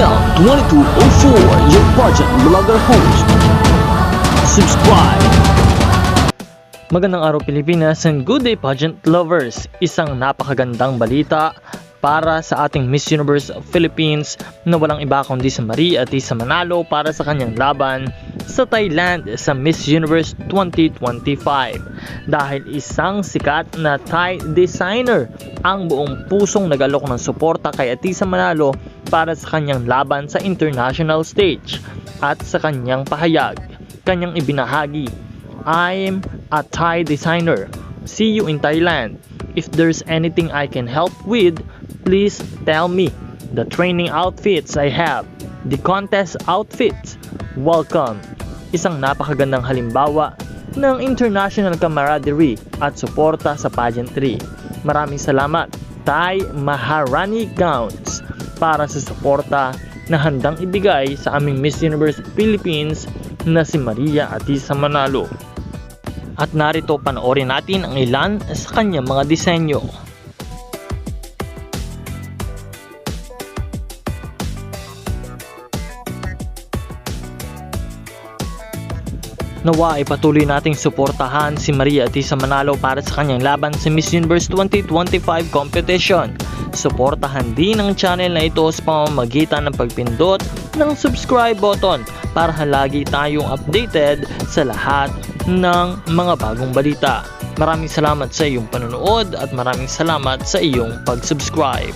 Miguel 2204, your pageant vlogger host. Subscribe! Magandang araw Pilipinas and good day pageant lovers! Isang napakagandang balita para sa ating Miss Universe Philippines na walang iba kundi si Marie Atisa Manalo para sa kanyang laban sa Thailand sa Miss Universe 2025. Dahil isang sikat na Thai designer ang buong pusong nagalok ng suporta kay Atisa Manalo para sa kanyang laban sa international stage at sa kanyang pahayag. Kanyang ibinahagi, "I'm a Thai designer. See you in Thailand. If there's anything I can help with, please tell me. The training outfits I have, the contest outfits, welcome." Isang napakagandang halimbawa ng international camaraderie at suporta sa pageantry. Maraming salamat, Thai Maharani Gowns, para sa suporta na handang ibigay sa aming Miss Universe Philippines na si Maria Atisa Manalo. At narito panoorin natin ang ilan sa kanyang mga disenyo. Nawa ay patuloy nating suportahan si Maria Atisa Manalo para sa kanyang laban sa Miss Universe 2025 competition. Suportahan din ang channel na ito sa pamamagitan ng pagpindot ng subscribe button para lagi tayong updated sa lahat ng mga bagong balita. Maraming salamat sa iyong panonood at maraming salamat sa iyong pag-subscribe.